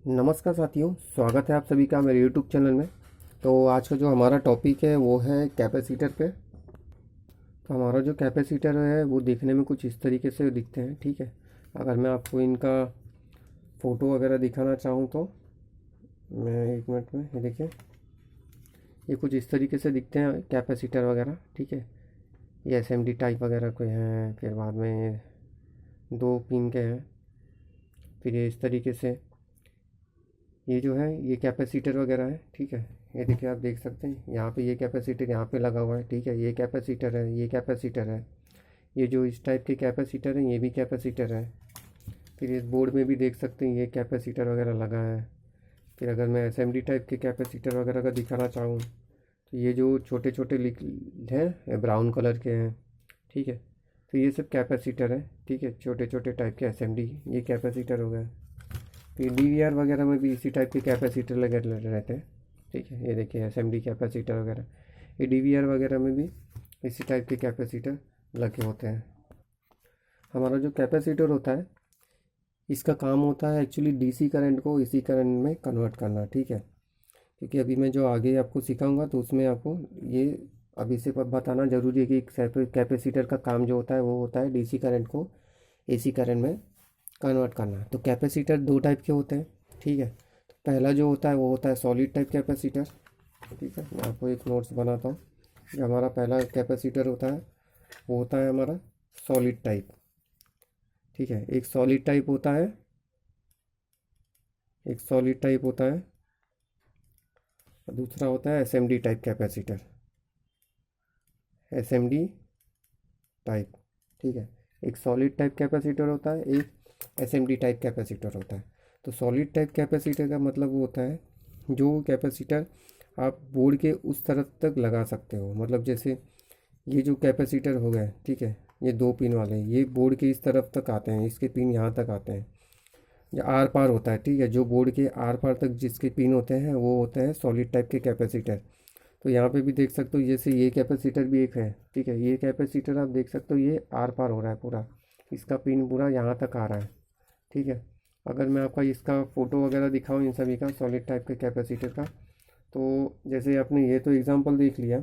नमस्कार साथियों, स्वागत है आप सभी का मेरे YouTube चैनल में। तो आज का जो हमारा टॉपिक है वो है कैपेसिटर पे। तो हमारा जो कैपेसिटर है वो देखने में कुछ इस तरीके से दिखते हैं। ठीक है, अगर मैं आपको इनका फ़ोटो वगैरह दिखाना चाहूँ तो मैं एक मिनट में, ये देखिए, ये कुछ इस तरीके से दिखते हैं कैपेसिटर वगैरह। ठीक है, ये SMD टाइप वगैरह कोई हैं, फिर बाद में 2 पिन के हैं, फिर ये इस तरीके से ये जो है ये कैपेसिटर वगैरह है। ठीक है, ये देखिए, आप देख सकते हैं यहाँ पे ये कैपेसिटर यहाँ पे लगा हुआ है। ठीक है, ये कैपेसिटर है, ये कैपेसिटर है, ये जो इस टाइप के कैपेसिटर हैं ये भी कैपेसिटर है। फिर इस बोर्ड में भी देख सकते हैं ये कैपेसिटर वगैरह लगा है। फिर अगर मैं SMD टाइप के कैपेसिटर वगैरह का दिखाना चाहूँ तो ये जो छोटे छोटे लिख हैं ब्राउन कलर के हैं। ठीक है, तो ये सब कैपेसिटर है। ठीक है, छोटे छोटे टाइप के SMD, ये कैपेसिटर हो गए। फिर DVR वगैरह में भी इसी टाइप के कैपेसिटर लगे रहते हैं। ठीक है, ये देखिए SMD कैपेसिटर वगैरह, ये DVR वगैरह में भी इसी टाइप के कैपेसिटर लगे होते हैं। हमारा जो कैपेसिटर होता है इसका काम होता है एक्चुअली DC करंट को AC करंट में कन्वर्ट करना। ठीक है, क्योंकि अभी मैं जो आगे आपको सिखाऊंगा तो उसमें आपको ये अभी से बताना ज़रूरी है कि कैपेसिटर का काम जो होता है वो होता है DC करंट को AC करंट में कन्वर्ट करना। तो कैपेसिटर 2 टाइप के होते हैं। ठीक है, तो पहला जो होता है वो होता है सॉलिड टाइप कैपेसिटर। ठीक है, मैं आपको एक नोट्स बनाता हूँ। जो हमारा पहला कैपेसिटर होता है वो होता है हमारा सॉलिड टाइप। ठीक है, एक सॉलिड टाइप होता है, एक सॉलिड टाइप होता है और दूसरा होता है SMD type capacitor, SMD type. ठीक है, एक सॉलिड टाइप कैपेसिटर होता है, एक SMD टाइप कैपेसिटर होता है। तो सॉलिड टाइप कैपेसिटर का मतलब वो होता है जो कैपेसिटर आप बोर्ड के उस तरफ तक लगा सकते हो। मतलब जैसे ये जो कैपेसिटर हो गए, ठीक है, ये 2 पिन वाले ये बोर्ड के इस तरफ तक आते हैं, इसके पिन यहाँ तक आते हैं, ये आर पार होता है। ठीक है, जो बोर्ड के आर पार तक जिसके पिन होते हैं वो होते हैं सॉलिड टाइप के कैपेसिटर। तो यहाँ पे भी देख सकते हो जैसे ये कैपेसिटर भी एक है। ठीक है, ये कैपेसिटर आप देख सकते हो ये आर पार हो रहा है पूरा, इसका पिन पूरा यहाँ तक आ रहा है। ठीक है, अगर मैं आपका इसका फ़ोटो वगैरह दिखाऊँ इन सभी का सॉलिड टाइप के कैपेसिटर का, तो जैसे आपने ये तो एग्जांपल देख लिया,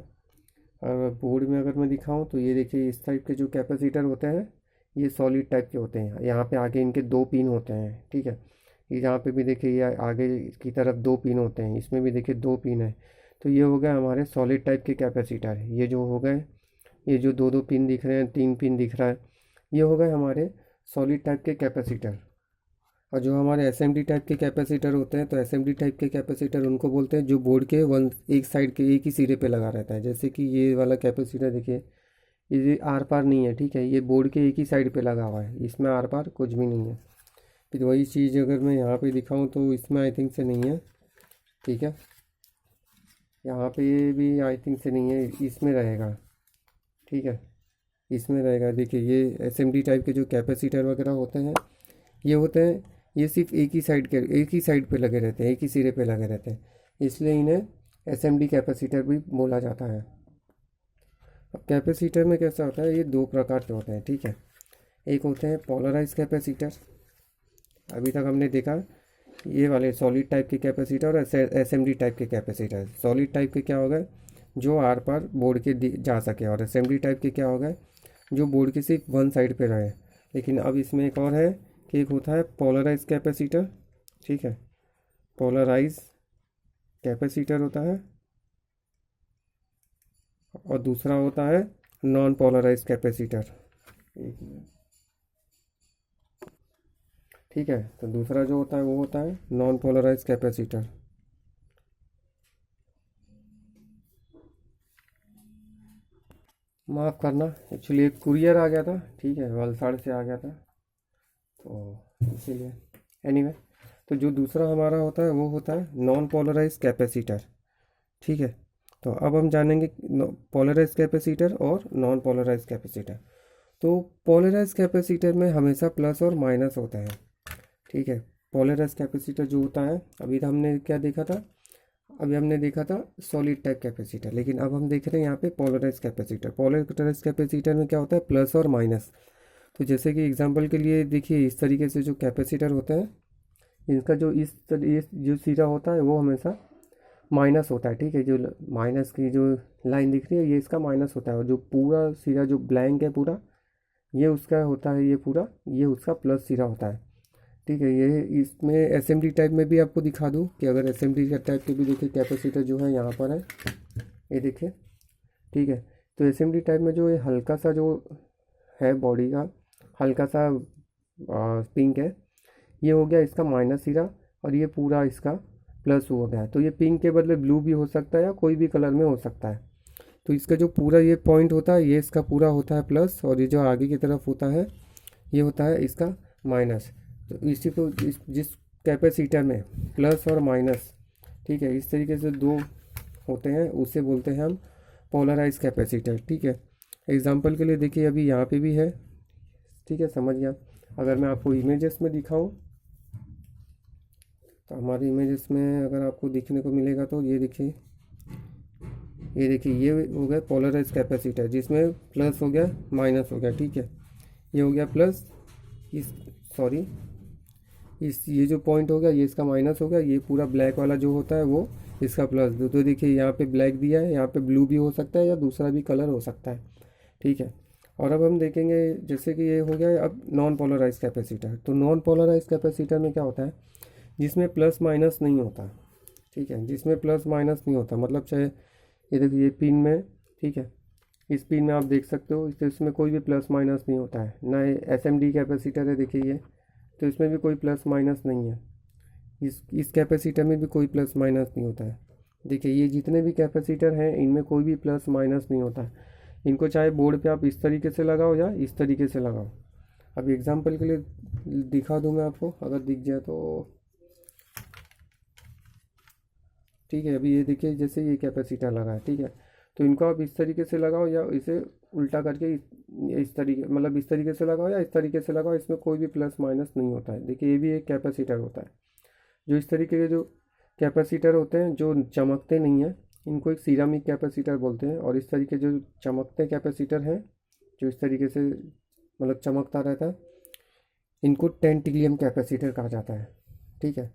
और बोर्ड में अगर मैं दिखाऊँ तो ये देखिए इस टाइप के जो कैपेसिटर होते हैं ये सॉलिड टाइप के होते हैं। यहाँ पे आगे इनके 2 पिन होते हैं। ठीक है, ये यहाँ पे भी देखिए ये आगे की तरफ 2 पिन होते हैं, इसमें भी देखिए 2 पिन है। तो ये हो गए हमारे सॉलिड टाइप के कैपेसिटर। ये जो हो गए, ये जो 2 2 पिन दिख रहे हैं, 3 पिन दिख रहा है, ये हो गए हमारे सॉलिड टाइप के कैपेसिटर। और जो हमारे SMD टाइप के कैपेसिटर होते हैं, तो SMD टाइप के कैपेसिटर उनको बोलते हैं जो बोर्ड के एक साइड के एक ही सिरे पे लगा रहता है। जैसे कि ये वाला कैपेसिटर देखिए, ये आर पार नहीं है। ठीक है, ये बोर्ड के एक ही साइड पे लगा हुआ है, इसमें आर पार कुछ भी नहीं है। फिर वही चीज़ अगर मैं यहाँ पे दिखाऊँ तो इसमें आई थिंक से नहीं है। ठीक है, यहाँ पे ये भी आई थिंक से नहीं है, इसमें रहेगा। ठीक है, इसमें रहेगा। देखिए ये SMD टाइप के जो कैपेसिटर वगैरह होते हैं ये होते हैं, ये सिर्फ एक ही साइड पे लगे रहते हैं, एक ही सिरे पे लगे रहते हैं, इसलिए इन्हें SMD कैपेसिटर भी बोला जाता है। अब कैपेसिटर में कैसा होता है, ये 2 प्रकार के होते हैं। ठीक है, एक होते हैं पोलराइज कैपेसिटर। अभी तक हमने देखा ये वाले सॉलिड टाइप के कैपेसिटर और SMD टाइप के कैपेसिटर। सॉलिड टाइप के क्या हो गए जो आर पार बोर्ड के जा सके, और SMD टाइप के क्या हो गए जो बोर्ड के सिर्फ वन साइड पे रहे। लेकिन अब इसमें एक और है कि एक होता है पोलराइज कैपेसिटर। ठीक है, पोलराइज कैपेसिटर होता है, और दूसरा होता है नॉन पोलराइज कैपेसिटर। एक मिनट। ठीक है, तो दूसरा जो होता है वो होता है नॉन पोलराइज कैपेसिटर। माफ़ करना, एक्चुअली एक कुरियर आ गया था। ठीक है, वलसाड़ से आ गया था तो इसीलिए। एनीवे, तो जो दूसरा हमारा होता है वो होता है नॉन पोलराइज कैपेसिटर। ठीक है, तो अब हम जानेंगे पोलराइज कैपेसिटर और नॉन पोलराइज कैपेसिटर। तो पोलराइज कैपेसिटर में हमेशा प्लस और माइनस होता है। ठीक है, पोलराइज कैपेसिटर जो होता है, अभी तो हमने क्या देखा था, अभी हमने देखा था सॉलिड टाइप कैपेसिटर, लेकिन अब हम देख रहे हैं यहाँ पे पोलराइज कैपेसिटर। पोलराइज कैपेसिटर में क्या होता है, प्लस और माइनस। तो जैसे कि एग्जांपल के लिए देखिए इस तरीके से जो कैपेसिटर होते हैं, इनका जो ये जो सिरा होता है वो हमेशा माइनस होता है, ठीक है। जो माइनस की जो लाइन दिख रही है ये इसका माइनस होता है, और जो पूरा सिरा जो ब्लैंक है पूरा, ये उसका होता है, ये पूरा ये उसका प्लस सिरा होता है, ठीक है। ये इसमें एसएमडी टाइप में भी आपको दिखा दूँ कि अगर एसएमडी टाइप के भी देखिए कैपेसिटर जो है यहाँ पर है, ये देखिए, ठीक है। तो एसएमडी टाइप में जो ये हल्का सा जो है बॉडी का हल्का सा पिंक है, ये हो गया इसका माइनस सिरा, और ये पूरा इसका प्लस हो गया है। तो ये पिंक के बदले ब्लू भी हो सकता है या कोई भी कलर में हो सकता है। तो इसका जो पूरा ये पॉइंट होता है ये इसका पूरा होता है प्लस, और ये जो आगे की तरफ होता है ये होता है इसका माइनस। तो इसी को जिस कैपेसिटर में प्लस और माइनस, ठीक है, इस तरीके से दो होते हैं उसे बोलते हैं हम पोलराइज कैपेसिटर, ठीक है। एग्जांपल के लिए देखिए अभी यहाँ पे भी है, ठीक है, समझ गया। अगर मैं आपको इमेजेस में दिखाऊं तो हमारे इमेजेस में अगर आपको देखने को मिलेगा तो ये देखिए, ये हो गया पोलराइज कैपेसिटर जिसमें प्लस हो गया माइनस हो गया, ठीक है। ये हो गया प्लस, इस सॉरी इस ये जो पॉइंट हो गया ये इसका माइनस हो गया, ये पूरा ब्लैक वाला जो होता है वो इसका प्लस। तो देखिए यहाँ पे ब्लैक दिया है, यहाँ पे ब्लू भी हो सकता है या दूसरा भी कलर हो सकता है, ठीक है। और अब हम देखेंगे जैसे कि ये हो गया अब नॉन पोलराइज कैपेसिटर। तो नॉन पोलराइज कैपेसिटर में क्या होता है, जिसमें प्लस माइनस नहीं होता, ठीक है, जिसमें प्लस माइनस नहीं होता, मतलब चाहे ये देखिए ये पिन में, ठीक है, इस पिन में आप देख सकते हो इसमें कोई भी प्लस माइनस नहीं होता है ना। एसएमडी कैपेसिटर है देखिए ये, तो इसमें भी कोई प्लस माइनस नहीं है। इस कैपेसिटर में भी कोई प्लस माइनस नहीं होता है। देखिए ये जितने भी कैपेसिटर हैं इनमें कोई भी प्लस माइनस नहीं होता है। इनको चाहे बोर्ड पे आप इस तरीके से लगाओ या इस तरीके से लगाओ। अब एग्जांपल के लिए दिखा दूँ मैं आपको, अगर दिख जाए तो, ठीक है। अभी ये देखिए जैसे ये कैपेसिटर लगा है, ठीक है, तो इनको आप इस तरीके से लगाओ या इसे उल्टा करके इस तरीके, मतलब इस तरीके से लगाओ या इस तरीके से लगाओ, इसमें कोई भी प्लस माइनस नहीं होता है। देखिए ये भी एक कैपेसिटर होता है। जो इस तरीके के जो कैपेसिटर होते हैं जो चमकते नहीं हैं इनको एक सिरामिक कैपेसिटर बोलते हैं, और इस तरीके जो चमकते कैपेसिटर हैं जो इस तरीके से मतलब चमकता रहता है इनको टेंटिलियम कैपेसिटर कहा जाता है, ठीक है।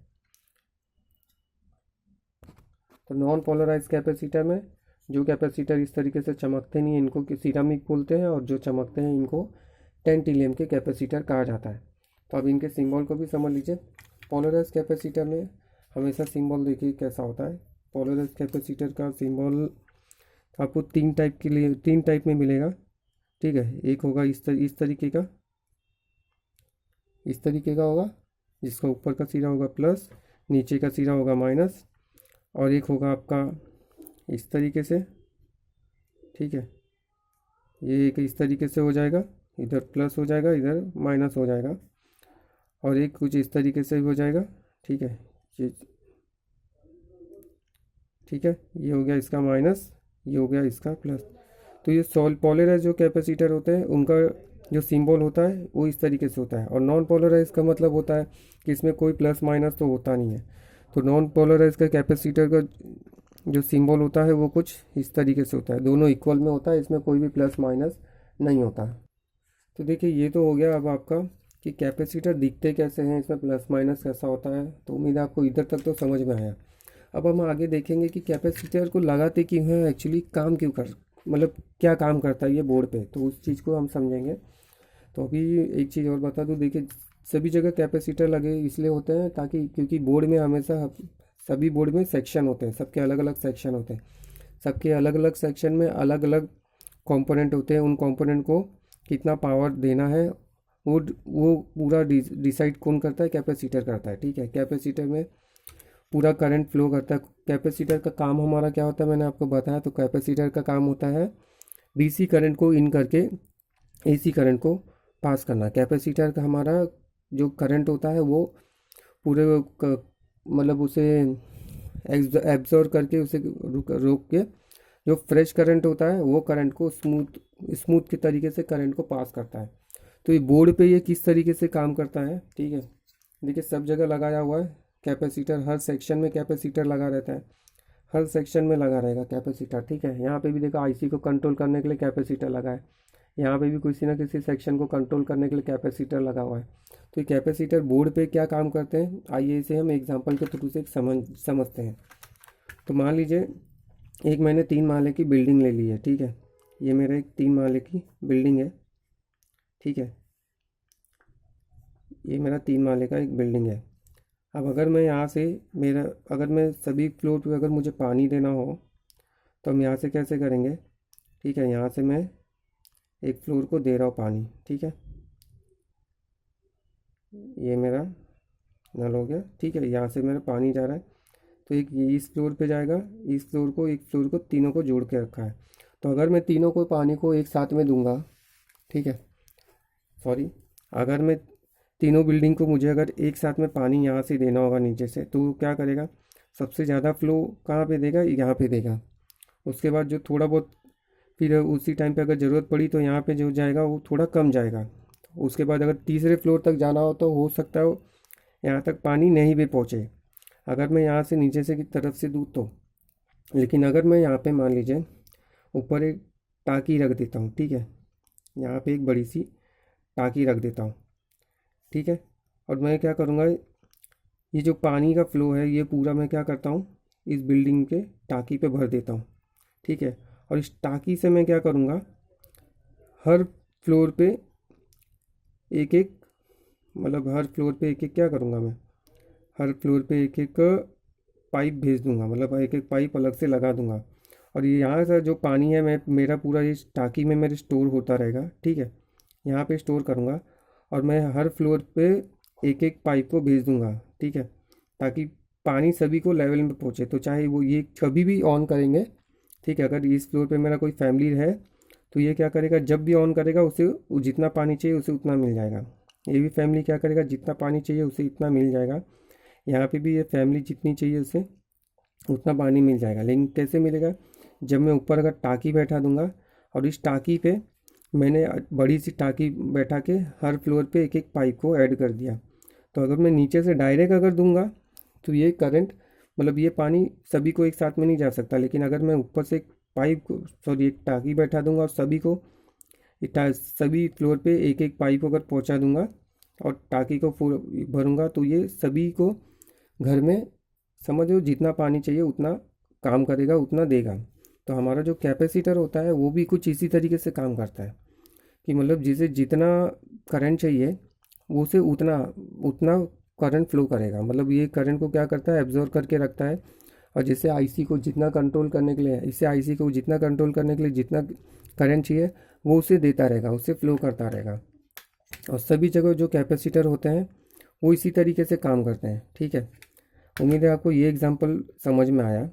तो नॉन पोलराइज कैपेसिटर में जो कैपेसिटर इस तरीके से चमकते नहीं हैं इनको सिरामिक बोलते हैं, और जो चमकते हैं इनको टेंटिलियम के कैपेसिटर कहा जाता है। तो अब इनके सिंबल को भी समझ लीजिए। पोलराइज कैपेसिटर में हमेशा सिंबल देखिए कैसा होता है। पोलराइज कैपेसिटर का सिंबल आपको तीन टाइप में मिलेगा, ठीक है। एक होगा इस तरीके का होगा जिसका ऊपर का सिरा होगा प्लस, नीचे का सिरा होगा माइनस, और एक होगा आपका इस तरीके से, ठीक है। ये एक इस तरीके से हो जाएगा, इधर प्लस हो जाएगा इधर माइनस हो जाएगा, और एक कुछ इस तरीके से हो जाएगा, ठीक है। ये ठीक है, ये हो गया इसका माइनस, ये हो गया इसका प्लस। तो ये पोलराइज जो कैपेसिटर होते हैं उनका जो सिंबल होता है वो इस तरीके से होता है, और नॉन पोलराइज का मतलब होता है कि इसमें कोई प्लस माइनस तो होता नहीं है। तो नॉन पोलराइज का कैपेसिटर का जो सिंबल होता है वो कुछ इस तरीके से होता है, दोनों इक्वल में होता है, इसमें कोई भी प्लस माइनस नहीं होता। तो देखिए ये तो हो गया अब आपका कि कैपेसिटर दिखते कैसे हैं, इसमें प्लस माइनस कैसा होता है। तो उम्मीद है आपको इधर तक तो समझ में आया। अब हम आगे देखेंगे कि कैपेसिटर को लगाते क्यों हैं, एक्चुअली काम क्यों कर, मतलब क्या काम करता है ये बोर्ड पे, तो उस चीज़ को हम समझेंगे। तो अभी एक चीज़ और बता दूँ, देखिए सभी जगह कैपेसिटर लगे इसलिए होते हैं ताकि, क्योंकि बोर्ड में हमेशा सभी बोर्ड में सेक्शन होते हैं, सबके अलग अलग सेक्शन होते हैं, सबके अलग अलग सेक्शन में अलग अलग कंपोनेंट होते हैं। उन कंपोनेंट को कितना पावर देना है वो पूरा डिसाइड कौन करता है, कैपेसिटर करता है, ठीक है। कैपेसिटर में पूरा करंट फ्लो करता है। कैपेसिटर का काम हमारा क्या होता है मैंने आपको बताया। तो कैपेसिटर का काम होता है डीसी करंट को इन करके एसी करंट को पास करना। कैपेसिटर का हमारा जो करंट होता है वो पूरे मतलब उसे एब्जॉर्ब करके उसे रोक के जो फ्रेश करंट होता है वो करंट को स्मूथ के तरीके से करंट को पास करता है। तो ये बोर्ड पे ये किस तरीके से काम करता है, ठीक है। देखिए सब जगह लगाया हुआ है कैपेसिटर, हर सेक्शन में कैपेसिटर लगा रहता है, हर सेक्शन में लगा रहेगा कैपेसिटर, ठीक है। यहाँ पे भी देखो आईसी को कंट्रोल करने के लिए कैपेसिटर लगा है, यहाँ पे भी किसी ना किसी सेक्शन को कंट्रोल करने के लिए कैपेसिटर लगा हुआ है। तो ये कैपेसिटर बोर्ड पे क्या काम करते हैं, आइए इसे हम एग्जांपल के थ्रू से एक समझते हैं। तो मान लीजिए एक मैंने 3 माले की बिल्डिंग ले ली है, ठीक है। ये मेरा एक 3 माले की बिल्डिंग है, ठीक है। ये मेरा 3 माले का एक बिल्डिंग है। अब अगर मैं यहाँ से मेरा अगर मैं सभी फ्लोर पे अगर मुझे पानी देना हो तो हम यहाँ से कैसे करेंगे, ठीक है। यहाँ से मैं एक फ्लोर को दे रहा हूँ पानी, ठीक है। ये मेरा नल हो गया, ठीक है। यहाँ से मेरा पानी जा रहा है, तो एक ये इस फ्लोर पे जाएगा, इस फ्लोर को एक फ्लोर को तीनों को जोड़ के रखा है। तो अगर मैं तीनों को पानी को एक साथ में दूंगा, ठीक है, सॉरी, अगर मैं तीनों बिल्डिंग को मुझे अगर एक साथ में पानी यहाँ से देना होगा नीचे से, तो वो क्या करेगा, सबसे ज़्यादा फ्लो कहाँ पे देगा, यहाँ पे देगा। उसके बाद जो थोड़ा बहुत फिर उसी टाइम पे अगर ज़रूरत पड़ी तो यहाँ पे जो जाएगा वो थोड़ा कम जाएगा। उसके बाद अगर तीसरे फ्लोर तक जाना हो तो हो सकता है यहाँ तक पानी नहीं भी पहुँचे, अगर मैं यहाँ से नीचे से की तरफ से दूँ तो। लेकिन अगर मैं यहाँ पे मान लीजिए ऊपर एक टाँकी रख देता हूँ, ठीक है। यहाँ पे एक बड़ी सी टाँकी रख देता हूँ, ठीक है। और मैं क्या करूँगा, ये जो पानी का फ्लो है ये पूरा मैं क्या करता हूँ, इस बिल्डिंग के टाँकी पे भर देता हूँ, ठीक है। और इस टाँकी से मैं क्या करूँगा, हर फ्लोर पे एक एक, मतलब हर फ्लोर पे एक एक क्या करूँगा मैं, हर फ्लोर पे एक एक पाइप भेज दूंगा, मतलब एक एक पाइप अलग से लगा दूंगा। और ये यहाँ से जो पानी है मैं मेरा पूरा इस टाँकी में मेरे स्टोर होता रहेगा, ठीक है। यहाँ पे स्टोर करूँगा और मैं हर फ्लोर पे एक एक पाइप को भेज दूंगा, ठीक है, ताकि पानी सभी को लेवल में पहुँचे। तो चाहे वो ये कभी भी ऑन करेंगे, ठीक है, अगर इस फ्लोर पे मेरा कोई फैमिली है तो ये क्या करेगा, जब भी ऑन करेगा उसे जितना पानी चाहिए उसे उतना मिल जाएगा। ये भी फैमिली क्या करेगा, जितना पानी चाहिए उसे इतना मिल जाएगा। यहाँ पे भी ये फैमिली जितनी चाहिए उसे उतना पानी मिल जाएगा। लेकिन कैसे मिलेगा, जब मैं ऊपर अगर टाँकी बैठा दूंगा और इस टाँकी पे मैंने बड़ी सी टाँकी बैठा के हर फ्लोर पे एक एक पाइप को ऐड कर दिया। तो अगर मैं नीचे से डायरेक्ट अगर दूंगा तो ये करंट, मतलब ये पानी सभी को एक साथ में नहीं जा सकता। लेकिन अगर मैं ऊपर से एक पाइप को, सॉरी, एक टाँकी बैठा दूंगा और सभी को सभी फ्लोर पे एक एक पाइप अगर पहुंचा दूंगा और टाँकी को फुल भरूंगा तो ये सभी को घर में समझो जितना पानी चाहिए उतना काम करेगा, उतना देगा। तो हमारा जो कैपेसिटर होता है वो भी कुछ इसी तरीके से काम करता है कि मतलब जिसे जितना करंट चाहिए वो उसे उतना उतना करंट फ्लो करेगा। मतलब ये करंट को क्या करता है, एब्जॉर्व करके रखता है। और जैसे आईसी को जितना कंट्रोल करने के लिए, इससे आईसी को जितना कंट्रोल करने के लिए जितना करंट चाहिए वो उसे देता रहेगा, उससे फ्लो करता रहेगा। और सभी जगह जो कैपेसिटर होते हैं वो इसी तरीके से काम करते हैं, ठीक है। उम्मीद है आपको ये एग्जांपल समझ में आया।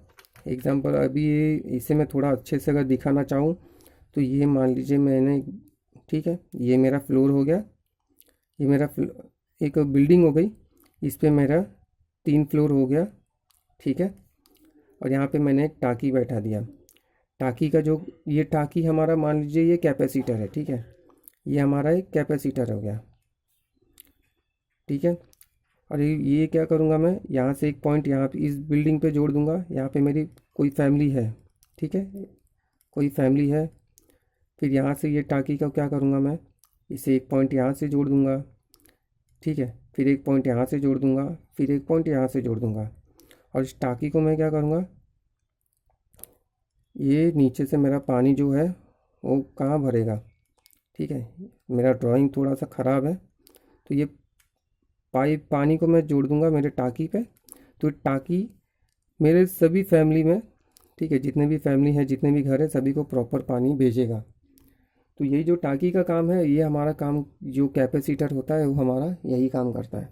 एग्जांपल अभी ये इसे मैं थोड़ा अच्छे से अगर दिखाना चाहूँ तो ये मान लीजिए मैंने, ठीक है, ये मेरा फ्लोर हो गया, ये मेरा एक बिल्डिंग हो गई, इस पे मेरा 3 फ्लोर हो गया, ठीक है। और यहाँ पे मैंने एक टाँकी बैठा दिया। टाँकी का जो ये टाँकी हमारा मान लीजिए ये कैपेसिटर है, ठीक है। ये हमारा एक कैपेसिटर हो गया, ठीक है। और ये क्या करूँगा, मैं यहाँ से एक पॉइंट यहाँ पे इस बिल्डिंग पे जोड़ दूँगा। यहाँ पे मेरी कोई फैमिली है, ठीक है, कोई फैमिली है। फिर यहाँ से ये टाँकी का क्या करूँगा, मैं इसे एक पॉइंट यहाँ से जोड़ दूँगा, ठीक है। फिर एक पॉइंट यहाँ से जोड़ दूँगा, फिर एक पॉइंट यहाँ से जोड़ दूँगा। और इस टाँकी को मैं क्या करूँगा, ये नीचे से मेरा पानी जो है वो कहाँ भरेगा, ठीक है। मेरा ड्राइंग थोड़ा सा ख़राब है, तो ये पाइप पानी को मैं जोड़ दूँगा मेरे टाँकी पे। तो टाँकी मेरे सभी फैमिली में, ठीक है, जितने भी फैमिली है, जितने भी घर है, सभी को प्रॉपर पानी भेजेगा। तो यही जो टाँकी का काम है, ये हमारा काम जो कैपेसिटर होता है वो हमारा यही काम करता है,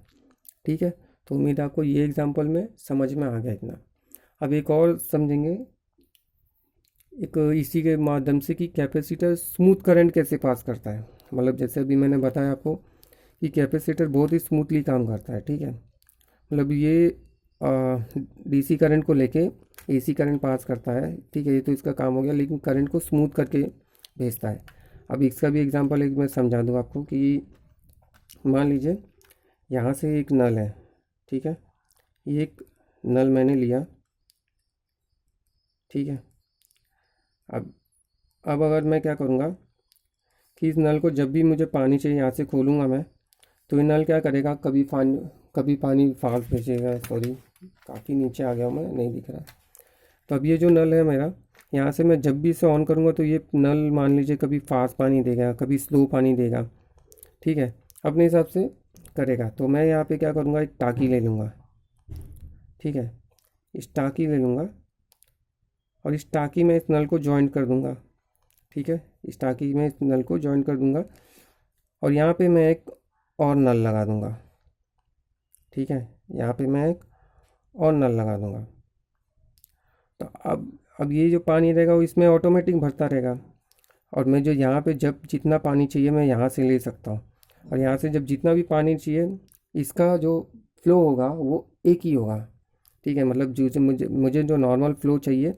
ठीक है। तो उम्मीद है आपको ये एग्जांपल में समझ में आ गया इतना। अब एक और समझेंगे एक इसी के माध्यम से कि कैपेसिटर स्मूथ करंट कैसे पास करता है। मतलब जैसे अभी मैंने बताया आपको कि कैपेसिटर बहुत ही स्मूथली काम करता है, ठीक है। मतलब ये डीसी करंट को लेके एसी करंट पास करता है, ठीक है, ये तो इसका काम हो गया। लेकिन करंट को स्मूथ करके भेजता है। अब इसका भी एग्जांपल एक मैं समझा दूँ आपको कि मान लीजिए यहाँ से एक नल है, ठीक है, ये एक नल मैंने लिया, ठीक है। अब अगर मैं क्या करूँगा कि इस नल को जब भी मुझे पानी चाहिए यहाँ से खोलूँगा मैं, तो ये नल क्या करेगा, कभी पानी फास्ट भेजेगा। सॉरी, काफ़ी नीचे आ गया हूँ मैं, नहीं दिख रहा। तो अब ये जो नल है मेरा, यहाँ से मैं जब भी इसे ऑन करूँगा तो ये नल मान लीजिए कभी फास्ट पानी देगा, कभी स्लो पानी देगा, ठीक है, अपने हिसाब से करेगा। तो मैं यहाँ पे क्या करूँगा, एक टाँकी ले लूँगा, ठीक है, इस टाँकी ले लूँगा और इस टाँकी में इस नल को जॉइंट कर दूँगा, ठीक है, इस टाँकी में इस नल को जॉइंट कर दूँगा और यहाँ पे मैं एक और नल लगा दूँगा, ठीक है, यहाँ पे मैं एक और नल लगा दूँगा। तो अब ये जो पानी रहेगा वो इसमें ऑटोमेटिक भरता रहेगा और मैं जो यहाँ पे जब जितना पानी चाहिए मैं यहाँ से ले सकता हूँ और यहाँ से जब जितना भी पानी चाहिए इसका जो फ्लो होगा वो एक ही होगा, ठीक है। मतलब जो जो मुझे मुझे जो नॉर्मल फ्लो चाहिए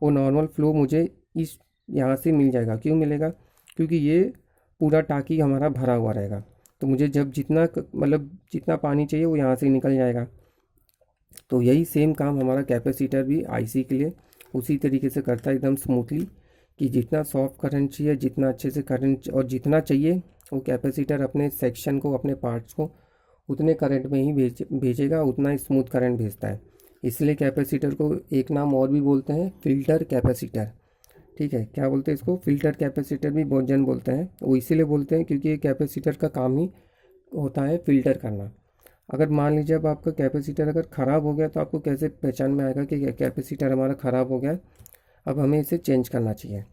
वो नॉर्मल फ्लो मुझे इस यहाँ से मिल जाएगा। क्यों मिलेगा? क्योंकि ये पूरा टाँकी हमारा भरा हुआ रहेगा, तो मुझे जब जितना मतलब जितना पानी चाहिए वो यहाँ से निकल जाएगा। तो यही सेम काम हमारा कैपेसिटर भी आईसी के लिए उसी तरीके से करता है, एकदम स्मूथली, कि जितना सॉफ्ट करंट चाहिए, जितना अच्छे से करंट और जितना चाहिए वो कैपेसिटर अपने सेक्शन को, अपने पार्ट्स को उतने करंट में ही भेजेगा, उतना स्मूथ करंट भेजता है। इसलिए कैपेसिटर को एक नाम और भी बोलते हैं, फ़िल्टर कैपेसिटर, ठीक है। क्या बोलते हैं इसको? फ़िल्टर कैपेसिटर भी बहुत जन बोलते हैं। वो इसीलिए बोलते हैं क्योंकि ये कैपेसिटर का काम ही होता है फ़िल्टर करना। अगर मान लीजिए अब आपका कैपेसिटर अगर ख़राब हो गया तो आपको कैसे पहचान में आएगा कि कैपेसिटर हमारा ख़राब हो गया, अब हमें इसे चेंज करना चाहिए।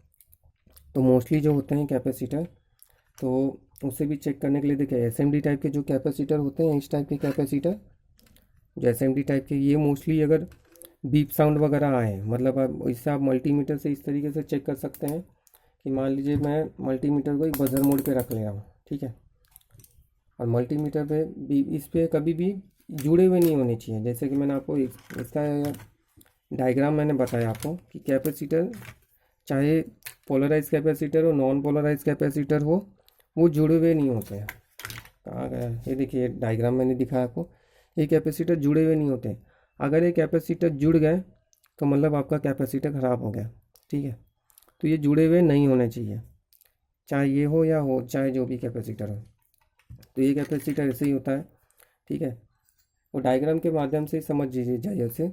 तो मोस्टली जो होते हैं कैपेसिटर, तो उसे भी चेक करने के लिए देखिए एसएमडी टाइप के जो कैपेसिटर होते हैं, इस टाइप के कैपेसिटर जो एसएमडी टाइप के, ये मोस्टली अगर बीप साउंड वगैरह आए, मतलब आप इससे आप मल्टीमीटर से इस तरीके से चेक कर सकते हैं कि मान लीजिए मैं मल्टीमीटर को एक बजर मोड पे रख ले रहा हूँ, ठीक है, और मल्टीमीटर पे भी इस पे कभी भी जुड़े हुए नहीं होने चाहिए। जैसे कि मैंने आपको इसका डायग्राम मैंने बताया आपको कि कैपेसिटर चाहे पोलराइज कैपेसिटर हो, नॉन पोलराइज कैपेसिटर हो, वो जुड़े हुए नहीं होते हैं। कहाँ गया? ये देखिए डायग्राम मैंने दिखाया आपको, ये कैपेसिटर जुड़े हुए नहीं होते। अगर ये कैपेसिटर जुड़ गए तो मतलब आपका कैपेसिटर ख़राब हो गया, ठीक है। तो ये जुड़े हुए नहीं होने चाहिए, चाहे ये हो या हो, चाहे जो भी कैपेसिटर हो। तो ये कैपेसिटर ऐसे ही होता है, ठीक है। वो डायग्राम के माध्यम से समझ लीजिए जाइए उसे।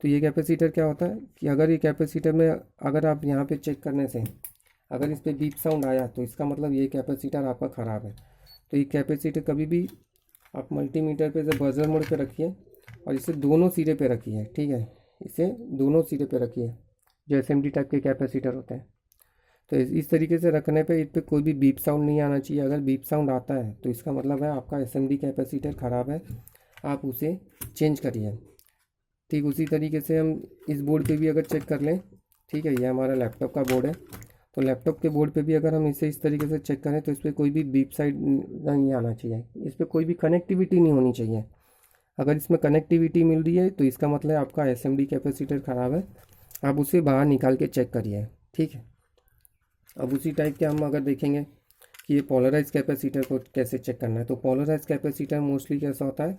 तो ये कैपेसिटर क्या होता है कि अगर ये कैपेसिटर में अगर आप यहाँ पे चेक करने से अगर इस पर बीप साउंड आया तो इसका मतलब ये कैपेसिटर आपका ख़राब है। तो ये कैपेसिटर कभी भी आप मल्टीमीटर पे से बजर मोड पे रखिए और इसे दोनों सिरे पे रखिए, ठीक है, इसे दोनों सिरे पे रखिए जो एसएमडी टाइप के कैपेसिटर होते हैं। तो इस तरीके से रखने पे इस पर कोई भी बीप साउंड नहीं आना चाहिए। अगर बीप साउंड आता है तो इसका मतलब है आपका एसएमडी कैपेसिटर ख़राब है, आप उसे चेंज करिए। ठीक उसी तरीके से हम इस बोर्ड पे भी अगर चेक कर लें, ठीक है, ये हमारा लैपटॉप का बोर्ड है, तो लैपटॉप के बोर्ड पे भी अगर हम इसे इस तरीके से चेक करें तो इस पर कोई भी बीप साइड नहीं आना चाहिए, इस पर कोई भी कनेक्टिविटी नहीं होनी चाहिए। अगर इसमें कनेक्टिविटी मिल रही है तो इसका मतलब आपका एसएमडी कैपेसिटर ख़राब है, आप उसे बाहर निकाल के चेक करिए, ठीक है। अब उसी टाइप के हम अगर देखेंगे कि ये पोलराइज कैपेसिटर को कैसे चेक करना है, तो पोलराइज कैपेसिटर मोस्टली कैसा होता है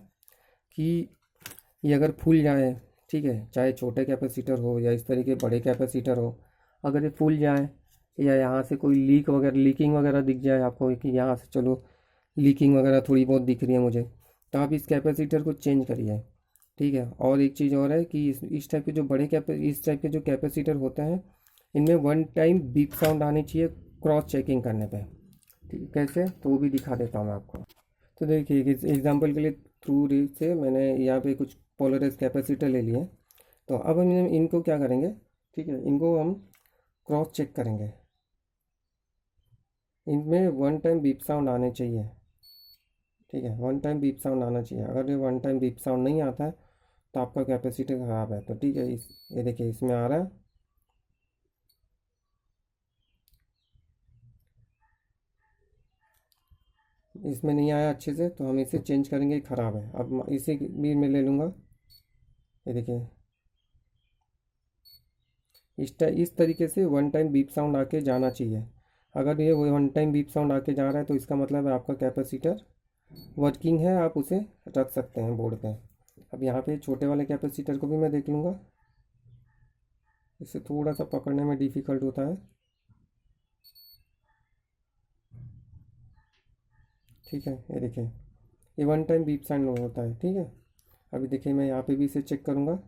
कि ये अगर फूल जाए, ठीक है, चाहे छोटे कैपेसिटर हो या इस तरीके बड़े कैपेसिटर हो, अगर ये फूल जाए या यहाँ से कोई लीकिंग वगैरह दिख जाए आपको कि यहाँ से चलो लीकिंग वगैरह थोड़ी बहुत दिख रही है मुझे, तो आप इस कैपेसिटर को चेंज करिए, ठीक है। और एक चीज़ और है कि इस टाइप के जो इस टाइप के जो कैपेसिटर होते हैं इनमें वन टाइम बीप साउंड आनी चाहिए क्रॉस चेकिंग करने पे, ठीक है। कैसे? तो वो भी दिखा देता हूँ मैं आपको। तो देखिए एग्जांपल के लिए थ्रू रील से मैंने यहाँ पे कुछ पोलराइज कैपेसिटर ले लिए। तो अब हम इनको क्या करेंगे, ठीक है, इनको हम क्रॉस चेक करेंगे, इनमें वन टाइम बीप साउंड आने चाहिए, ठीक है, वन टाइम बीप साउंड आना चाहिए। अगर ये वन टाइम बीप साउंड नहीं आता है तो आपका कैपेसिटर ख़राब है। तो ठीक है, ये देखिए इसमें आ रहा है, इसमें नहीं आया अच्छे से, तो हम इसे चेंज करेंगे, ख़राब है। अब इसे भी मैं ले लूँगा, ये देखिए इस तरीके से वन टाइम बीप साउंड आके जाना चाहिए। अगर ये वन टाइम बीप साउंड आके जा रहा है तो इसका मतलब है आपका कैपेसिटर वर्किंग है, आप उसे रख सकते हैं बोर्ड पे। अब यहाँ पे छोटे वाले कैपेसिटर को भी मैं देख लूँगा, इससे थोड़ा सा पकड़ने में डिफ़िकल्ट होता है। ठीक है, ये देखिए ये वन टाइम बीप साउंड होता है। ठीक है, अभी देखिए मैं यहाँ पे भी इसे चेक करूँगा।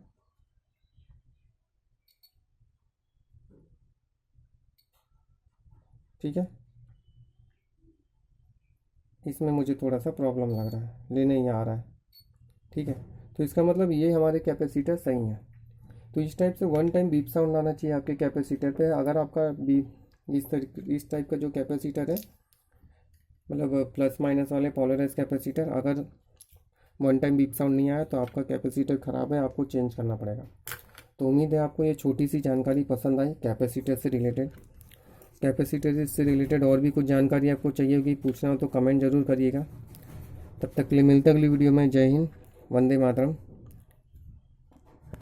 ठीक है, इसमें मुझे थोड़ा सा प्रॉब्लम लग रहा है, ले नहीं आ रहा है। ठीक है, तो इसका मतलब ये हमारे कैपेसिटर सही है। तो इस टाइप से वन टाइम बीप साउंड आना चाहिए आपके कैपेसिटर पे। अगर आपका बी इस टाइप का जो कैपेसिटर है, मतलब प्लस माइनस वाले पोलराइज कैपेसिटर, अगर वन टाइम बीप साउंड नहीं आया तो आपका कैपेसिटर ख़राब है, आपको चेंज करना पड़ेगा। तो उम्मीद है आपको ये छोटी सी जानकारी पसंद आई कैपेसिटर से रिलेटेड। कैपेसिटर से रिलेटेड और भी कुछ जानकारी आपको चाहिए होगी, पूछना हो तो कमेंट ज़रूर करिएगा। तब तक के लिए मिलते अगली वीडियो में। जय हिंद, वंदे मातरम।